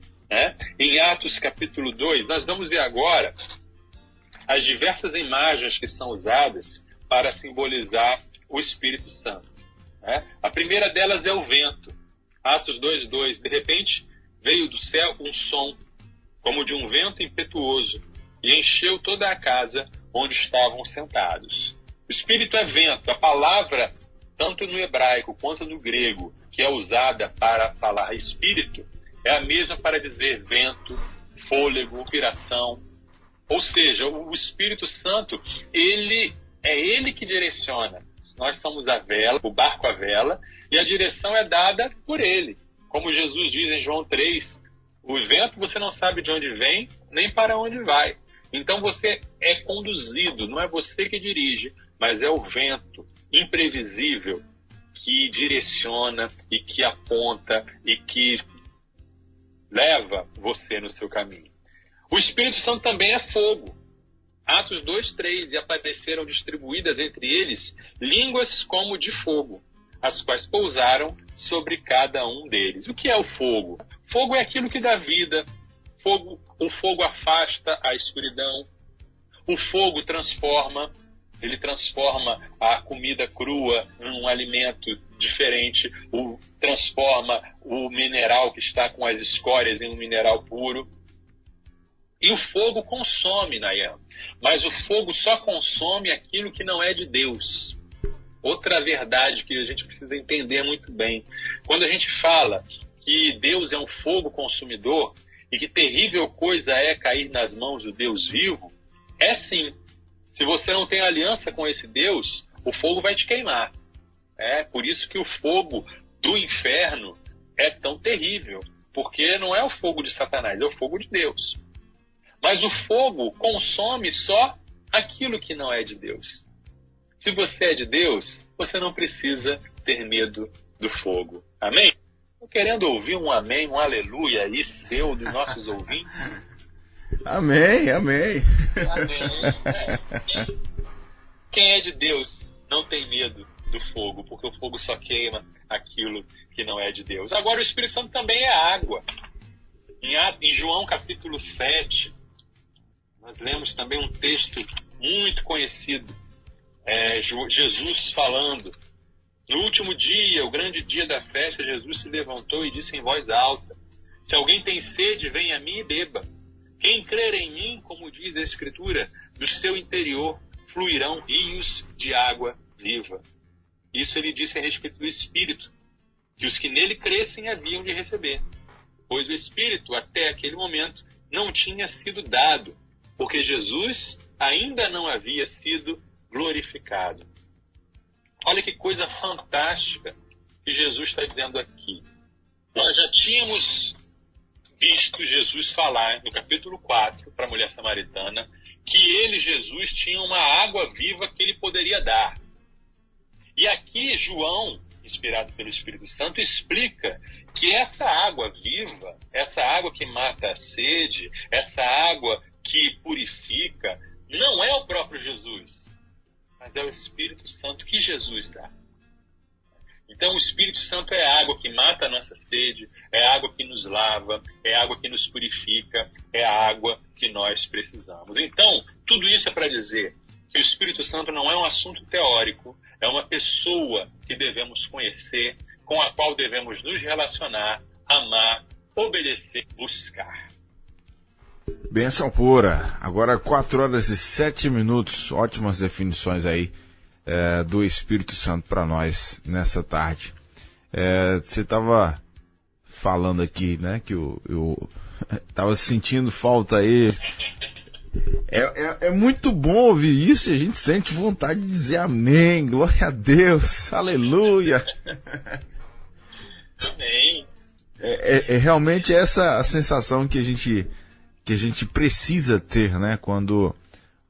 Em Atos capítulo 2, nós vamos ver agora as diversas imagens que são usadas para simbolizar o Espírito Santo. A primeira delas é o vento. Atos 2:2. De repente, veio do céu um som, como de um vento impetuoso, e encheu toda a casa onde estavam sentados. O Espírito é vento. A palavra, tanto no hebraico quanto no grego, que é usada para falar Espírito, é a mesma para dizer vento, fôlego, inspiração. Ou seja, o Espírito Santo, ele que direciona. Nós somos a vela, o barco a vela, e a direção é dada por ele. Como Jesus diz em João 3, o vento você não sabe de onde vem, nem para onde vai. Então você é conduzido, não é você que dirige, mas é o vento imprevisível que direciona e que aponta e que leva você no seu caminho. O Espírito Santo também é fogo. Atos 2:3, e apareceram distribuídas entre eles línguas como de fogo, as quais pousaram sobre cada um deles. O que é o fogo? Fogo é aquilo que dá vida. O fogo afasta a escuridão. O fogo transforma. Ele transforma a comida crua num alimento diferente. Transforma o mineral que está com as escórias em um mineral puro. E o fogo consome, Nayan. Mas o fogo só consome aquilo que não é de Deus. Outra verdade que a gente precisa entender muito bem. Quando a gente fala que Deus é um fogo consumidor e que terrível coisa é cair nas mãos do Deus vivo, é sim. Se você não tem aliança com esse Deus, o fogo vai te queimar. É por isso que o fogo do inferno é tão terrível. Porque não é o fogo de Satanás, é o fogo de Deus. Mas o fogo consome só aquilo que não é de Deus. Se você é de Deus, você não precisa ter medo do fogo. Amém? Estou querendo ouvir um amém, um aleluia aí seu, dos nossos ouvintes. Amém, amém. Amém. Quem é de Deus não tem medo do fogo, porque o fogo só queima aquilo que não é de Deus. Agora, o Espírito Santo também é água. Em João capítulo 7, nós lemos também um texto muito conhecido. Jesus falando. No último dia, o grande dia da festa, Jesus se levantou e disse em voz alta: se alguém tem sede, venha a mim e beba. Quem crer em mim, como diz a Escritura, do seu interior fluirão rios de água viva. Isso ele disse a respeito do Espírito, que os que nele crescem haviam de receber. Pois o Espírito, até aquele momento, não tinha sido dado, porque Jesus ainda não havia sido glorificado. Olha que coisa fantástica que Jesus está dizendo aqui. Nós já tínhamos visto Jesus falar no capítulo 4 para a mulher samaritana que ele, Jesus, tinha uma água viva que ele poderia dar. E aqui João, inspirado pelo Espírito Santo, explica que essa água viva, essa água que mata a sede, essa água que purifica, não é o próprio Jesus, mas é o Espírito Santo que Jesus dá. Então o Espírito Santo é a água que mata a nossa sede, é a água que nos lava, é a água que nos purifica, é a água que nós precisamos. Então, tudo isso é para dizer que o Espírito Santo não é um assunto teórico, é uma pessoa que devemos conhecer, com a qual devemos nos relacionar, amar, obedecer, buscar. Bênção pura. Agora 4h07. Ótimas definições aí do Espírito Santo para nós nessa tarde. Você estava falando aqui, né, que eu estava sentindo falta aí. É muito bom ouvir isso e a gente sente vontade de dizer amém, glória a Deus, aleluia. Amém. É realmente essa a sensação que a gente precisa ter, né, quando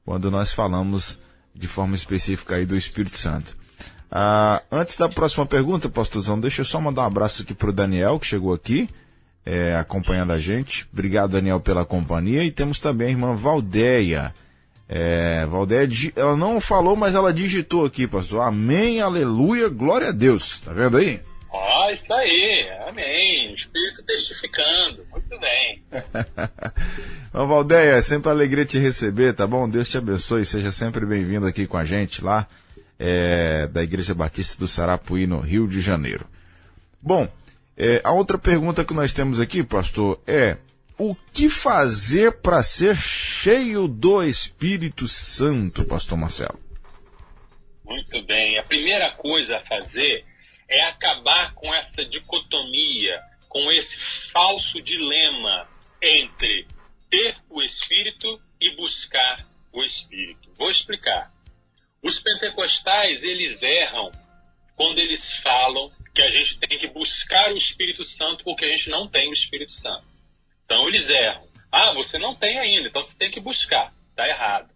nós falamos de forma específica aí do Espírito Santo. Antes da próxima pergunta, pastorzão, deixa eu só mandar um abraço aqui pro Daniel, que chegou aqui, acompanhando a gente. Obrigado, Daniel, pela companhia. E temos também a irmã Valdeia. Valdeia, ela não falou, mas ela digitou aqui, pastor. Amém, aleluia, glória a Deus. Tá vendo aí? Isso aí, amém. O Espírito testificando, muito bem. Valdeia, é sempre uma alegria te receber, tá bom? Deus te abençoe, seja sempre bem-vindo aqui com a gente lá, da Igreja Batista do Sarapuí, no Rio de Janeiro. Bom, a outra pergunta que nós temos aqui, pastor, é: o que fazer para ser cheio do Espírito Santo, pastor Marcelo? Muito bem. A primeira coisa a fazer é acabar com essa dicotomia, com esse falso dilema entre ter o Espírito e buscar o Espírito. Vou explicar. Os pentecostais, eles erram quando eles falam que a gente tem que buscar o Espírito Santo porque a gente não tem o Espírito Santo. Então eles erram. Ah, você não tem ainda, então você tem que buscar. Está errado.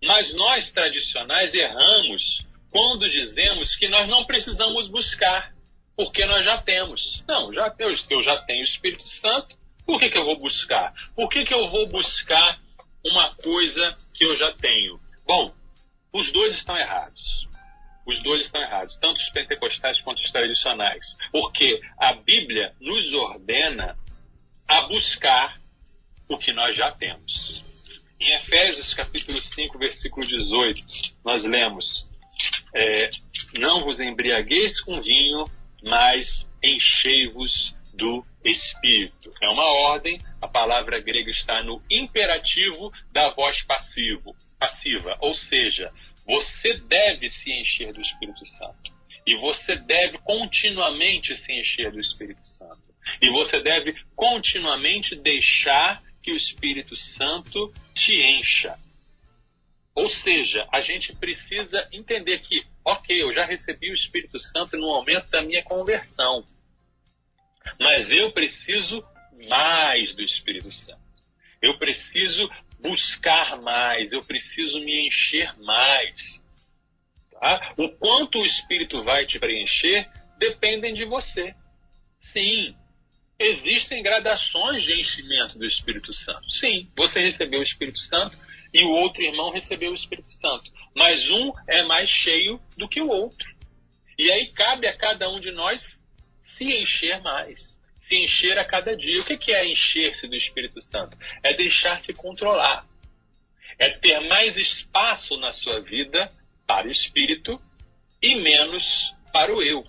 Mas nós, tradicionais, erramos quando dizemos que nós não precisamos buscar, porque nós já temos. Não, eu já tenho o Espírito Santo, por que eu vou buscar? Por que eu vou buscar uma coisa que eu já tenho? Bom, os dois estão errados. Os dois estão errados, tanto os pentecostais quanto os tradicionais. Porque a Bíblia nos ordena a buscar o que nós já temos. Em Efésios capítulo 5, versículo 18, nós lemos: não vos embriagueis com vinho, mas enchei-vos do Espírito. É uma ordem, a palavra grega está no imperativo da voz passiva, ou seja, você deve se encher do Espírito Santo. E você deve continuamente se encher do Espírito Santo. E você deve continuamente deixar que o Espírito Santo te encha. Ou seja, a gente precisa entender que, ok, eu já recebi o Espírito Santo no momento da minha conversão. Mas eu preciso mais do Espírito Santo. Eu preciso buscar mais, eu preciso me encher mais. Tá? O quanto o Espírito vai te preencher depende de você. Sim, existem gradações de enchimento do Espírito Santo. Sim, você recebeu o Espírito Santo e o outro irmão recebeu o Espírito Santo. Mas um é mais cheio do que o outro. E aí cabe a cada um de nós se encher mais. Se encher a cada dia. O que é encher-se do Espírito Santo? É deixar-se controlar. É ter mais espaço na sua vida para o Espírito e menos para o eu.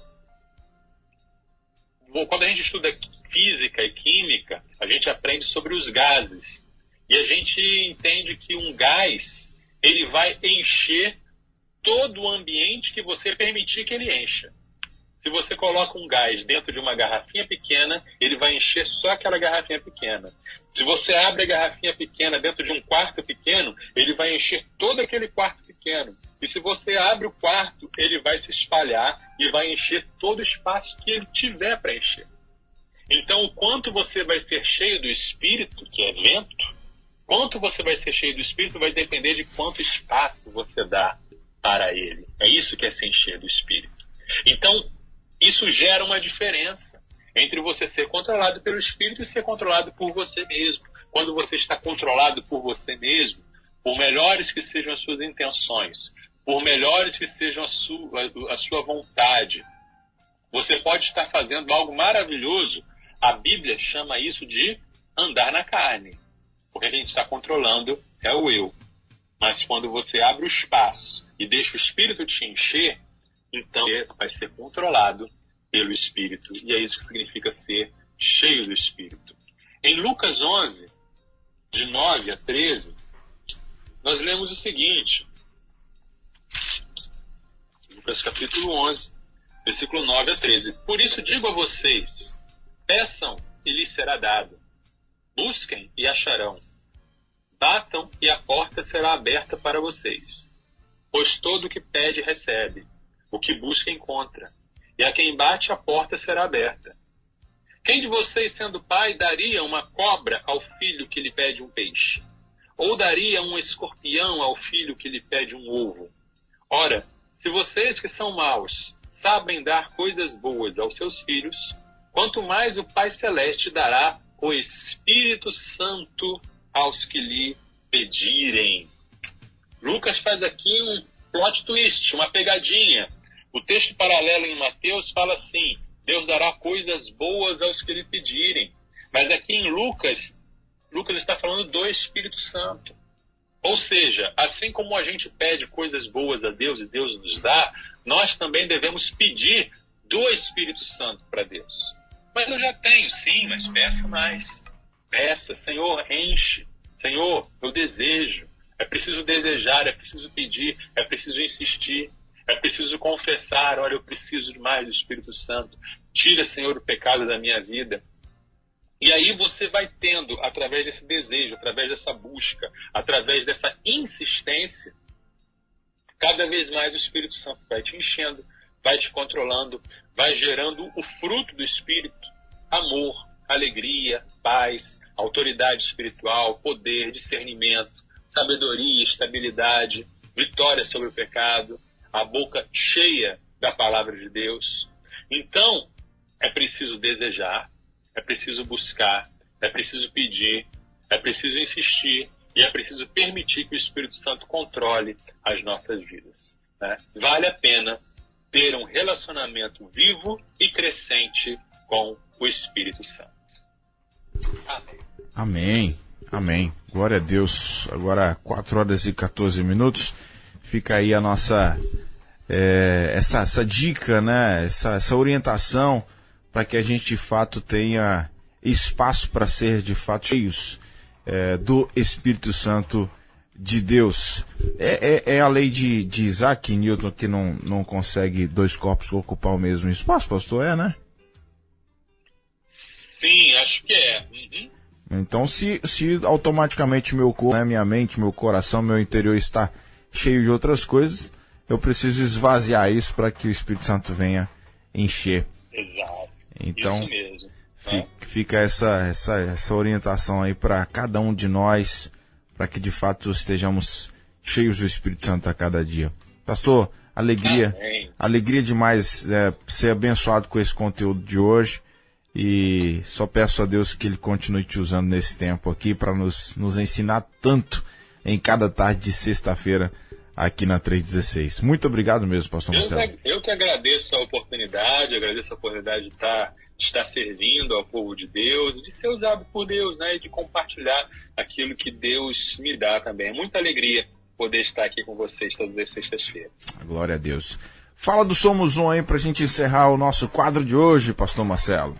Quando a gente estuda física e química, a gente aprende sobre os gases. E a gente entende que um gás, ele vai encher todo o ambiente que você permitir que ele encha. Se você coloca um gás dentro de uma garrafinha pequena, ele vai encher só aquela garrafinha pequena. Se você abre a garrafinha pequena dentro de um quarto pequeno, ele vai encher todo aquele quarto pequeno. E se você abre o quarto, ele vai se espalhar e vai encher todo o espaço que ele tiver para encher. Então, o quanto você vai ser cheio do Espírito, que é vento, quanto você vai ser cheio do Espírito vai depender de quanto espaço você dá para ele. É isso que é se encher do Espírito. Então, isso gera uma diferença entre você ser controlado pelo Espírito e ser controlado por você mesmo. Quando você está controlado por você mesmo, por melhores que sejam as suas intenções, por melhores que sejam a sua vontade, você pode estar fazendo algo maravilhoso. A Bíblia chama isso de andar na carne, porque a gente está controlando é o eu. Mas quando você abre o espaço e deixa o Espírito te encher, então você vai ser controlado pelo Espírito. E é isso que significa ser cheio do Espírito. Em Lucas 11, de 9 a 13, nós lemos o seguinte. Lucas capítulo 11, versículo 9 a 13. Por isso digo a vocês, peçam e lhes será dado. Busquem e acharão. Batam e a porta será aberta para vocês. Pois todo o que pede recebe. O que busca encontra, e a quem bate a porta será aberta. Quem de vocês, sendo pai, daria uma cobra ao filho que lhe pede um peixe? Ou daria um escorpião ao filho que lhe pede um ovo? Ora, se vocês que são maus sabem dar coisas boas aos seus filhos, quanto mais o Pai Celeste dará o Espírito Santo aos que lhe pedirem. Lucas faz aqui um plot twist, uma pegadinha. O texto paralelo em Mateus fala assim, Deus dará coisas boas aos que lhe pedirem. Mas aqui em Lucas está falando do Espírito Santo. Ou seja, assim como a gente pede coisas boas a Deus e Deus nos dá, nós também devemos pedir do Espírito Santo para Deus. Mas eu já tenho, sim, mas peça mais. Peça, Senhor, enche. Senhor, eu desejo. É preciso desejar, é preciso pedir, é preciso insistir, é preciso confessar. Olha, eu preciso mais do Espírito Santo. Tira, Senhor, o pecado da minha vida. E aí você vai tendo, através desse desejo, através dessa busca, através dessa insistência, cada vez mais o Espírito Santo vai te enchendo, vai te controlando, vai gerando o fruto do Espírito: amor, alegria, paz, autoridade espiritual, poder, discernimento, sabedoria, estabilidade, vitória sobre o pecado, a boca cheia da palavra de Deus. Então, é preciso desejar, é preciso buscar, é preciso pedir, é preciso insistir e é preciso permitir que o Espírito Santo controle as nossas vidas, né? Vale a pena ter um relacionamento vivo e crescente com o Espírito Santo. Amém. Amém. Amém. Glória a Deus. Agora 4h14. Fica aí a nossa essa dica, né? Essa orientação para que a gente de fato tenha espaço para ser de fato cheios do Espírito Santo de Deus. É a lei de Isaac Newton que não consegue dois corpos ocupar o mesmo espaço, pastor? Né? Sim, acho que é. Uhum. Então, se automaticamente meu corpo, né, minha mente, meu coração, meu interior está cheio de outras coisas, eu preciso esvaziar isso para que o Espírito Santo venha encher. Exato. Então, isso mesmo. Fica essa orientação aí para cada um de nós, para que de fato estejamos cheios do Espírito Santo a cada dia. Pastor, alegria demais ser abençoado com esse conteúdo de hoje. E só peço a Deus que Ele continue te usando nesse tempo aqui para nos ensinar tanto em cada tarde de sexta-feira aqui na 316. Muito obrigado mesmo, pastor Marcelo. Eu que agradeço a oportunidade, de estar servindo ao povo de Deus, de ser usado por Deus, né, e de compartilhar aquilo que Deus me dá também. É muita alegria poder estar aqui com vocês todas as sextas-feiras. Glória a Deus. Fala do Somos Um aí para a gente encerrar o nosso quadro de hoje, pastor Marcelo.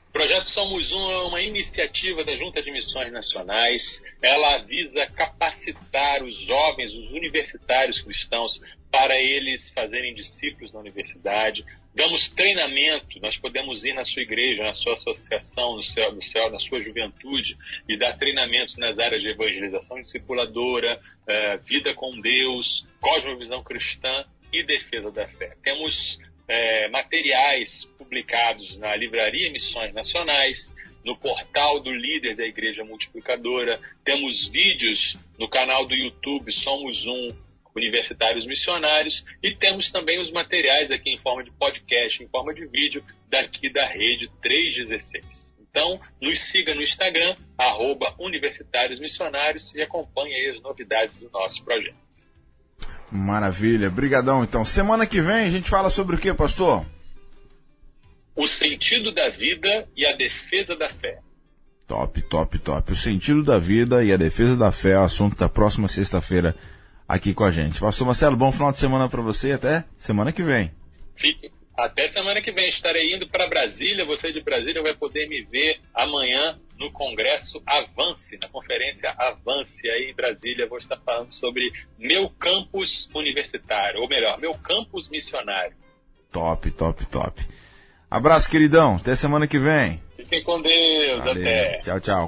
O projeto Somos Um é uma iniciativa da Junta de Missões Nacionais. Ela visa capacitar os jovens, os universitários cristãos, para eles fazerem discípulos na universidade. Damos treinamento, nós podemos ir na sua igreja, na sua associação, na sua juventude, e dar treinamentos nas áreas de evangelização discipuladora, vida com Deus, cosmovisão cristã e defesa da fé. Temos materiais publicados na Livraria Missões Nacionais, no portal do líder da Igreja Multiplicadora. Temos vídeos no canal do YouTube Somos Um, Universitários Missionários, e temos também os materiais aqui em forma de podcast, em forma de vídeo, daqui da Rede 316. Então, nos siga no Instagram, @Universitários Missionários, e acompanhe aí as novidades do nosso projeto. Maravilha, brigadão. Então, semana que vem a gente fala sobre o que, pastor? O sentido da vida e a defesa da fé. Top. O sentido da vida e a defesa da fé é o assunto da próxima sexta-feira aqui com a gente. Pastor Marcelo, bom final de semana para você, até semana que vem. Até semana que vem, estarei indo para Brasília. Você de Brasília vai poder me ver amanhã no Congresso Avance, na conferência Avance aí em Brasília. Vou estar falando sobre meu campus universitário, ou melhor, meu campus missionário. Top. Abraço, queridão. Até semana que vem. Fiquem com Deus. Valeu. Até. Tchau.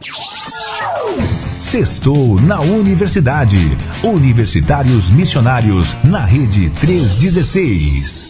Sextou na Universidade. Universitários Missionários na Rede 316.